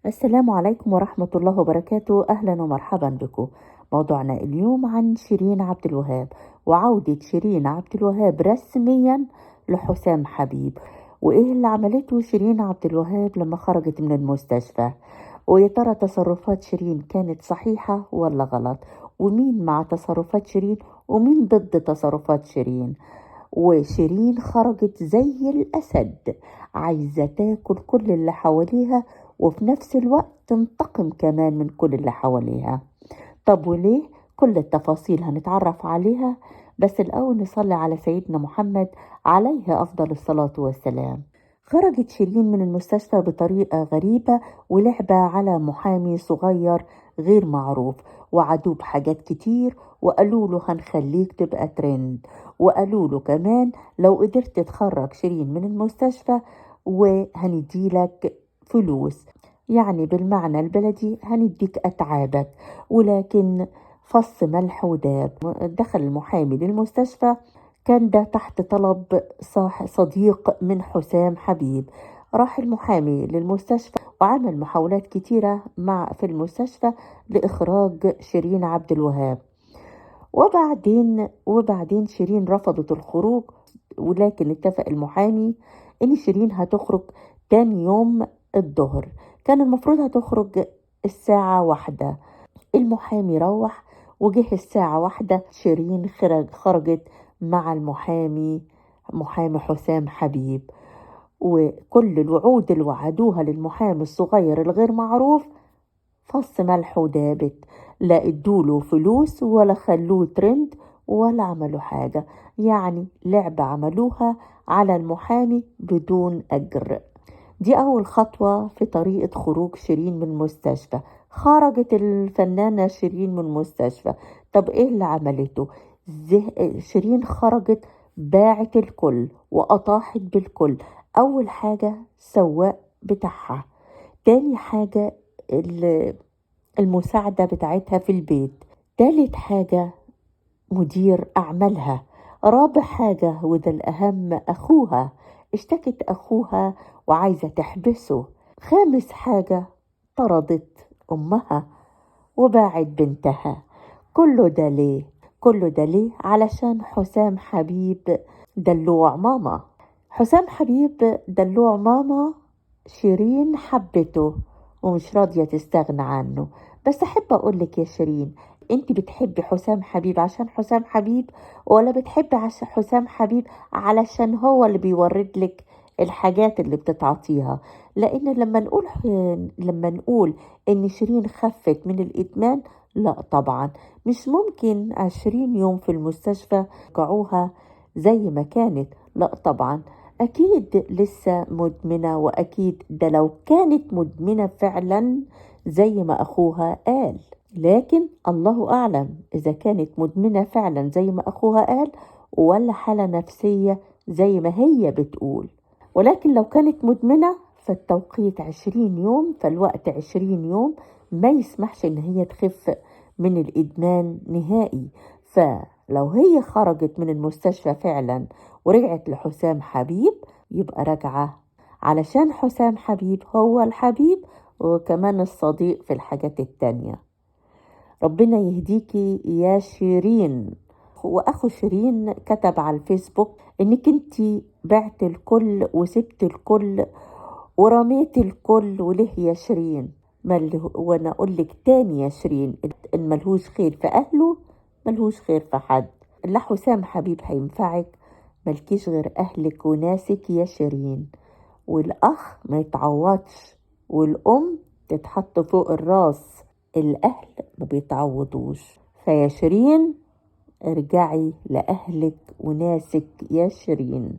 السلام عليكم ورحمة الله وبركاته. أهلا ومرحبا بكم. موضوعنا اليوم عن شيرين عبد الوهاب وعودة شيرين عبد الوهاب رسميا لحسام حبيب، وإيه اللي عملته شيرين عبد الوهاب لما خرجت من المستشفى، ويا ترى تصرفات شيرين كانت صحيحة ولا غلط، ومين مع تصرفات شيرين ومين ضد تصرفات شيرين. وشيرين خرجت زي الأسد، عايزة تاكل كل اللي حواليها وفي نفس الوقت تنتقم كمان من كل اللي حواليها. طب وليه؟ كل التفاصيل هنتعرف عليها، بس الأول نصلي على سيدنا محمد عليه أفضل الصلاة والسلام. خرجت شيرين من المستشفى بطريقة غريبة ولعبة على محامي صغير غير معروف، وعدوه بحاجات كتير، وقالوا له هنخليك تبقى ترند، وقالوا له كمان لو قدرت تخرج شيرين من المستشفى وهنديلك فلوس، يعني بالمعنى البلدي هنديك أتعابك. ولكن فص ملح وداب. دخل المحامي للمستشفى، كان ده تحت طلب صديق من حسام حبيب. راح المحامي للمستشفى وعمل محاولات كتيرة في المستشفى لإخراج شيرين عبد الوهاب، وبعدين شيرين رفضت الخروج، ولكن اتفق المحامي ان شيرين هتخرج تاني يوم الظهر. كان المفروض هتخرج الساعة 1. المحامي روح وجه الساعة 1 شيرين خرجت مع محامي حسام حبيب، وكل الوعود اللي وعدوها للمحامي الصغير الغير معروف فص ملح ودابت. لا ادوله فلوس ولا خلوه ترند ولا عملوا حاجة، يعني لعبة عملوها على المحامي بدون أجر. دي أول خطوة في طريقة خروج شيرين من المستشفى. خرجت الفنانة شيرين من المستشفى. طب إيه اللي عملته؟ شيرين خرجت باعت الكل وأطاحت بالكل. أول حاجة سواق بتاعها، تاني حاجة المساعدة بتاعتها في البيت، تالت حاجة مدير أعمالها، رابع حاجة وده الأهم أخوها، اشتكت أخوها وعايزة تحبسه، خامس حاجة طردت أمها وباعت بنتها. كله ده ليه؟ كله ده ليه؟ علشان حسام حبيب دلوع ماما. حسام حبيب دلوع ماما. شيرين حبته ومش راضية تستغنى عنه. بس أحب أقولك يا شيرين، انت بتحبي حسام حبيب عشان حسام حبيب، ولا بتحبي حسام حبيب علشان هو اللي بيورد لك الحاجات اللي بتتعطيها؟ لأن لما نقول إن شيرين خفت من الإدمان، لا طبعا مش ممكن 20 يوم في المستشفى رجعوها زي ما كانت، لا طبعا أكيد لسه مدمنة، وأكيد ده لو كانت مدمنة فعلا زي ما أخوها قال، لكن الله أعلم إذا كانت مدمنة فعلا زي ما أخوها قال ولا حالة نفسية زي ما هي بتقول. ولكن لو كانت مدمنة فالتوقيت 20 يوم، فالوقت 20 يوم ما يسمحش إن هي تخف من الإدمان نهائي. فلو هي خرجت من المستشفى فعلا ورجعت لحسام حبيب يبقى راجعة علشان حسام حبيب هو الحبيب وكمان الصديق في الحاجات التانية. ربنا يهديكي يا شيرين. واخو شيرين كتب على الفيسبوك انك انتي بعت الكل وسبت الكل ورميت الكل، وليه يا شيرين؟ وانا اقول لك تاني يا شيرين، ان ملهوش خير في اهله ملهوش خير في حد. لا حسام حبيب هينفعك، ملكيش غير اهلك وناسك يا شيرين، والاخ ما يتعوضش، والام تتحط فوق الراس، الاهل ما بيتعوضوش. فيا شيرين ارجعي لأهلك وناسك يا شيرين.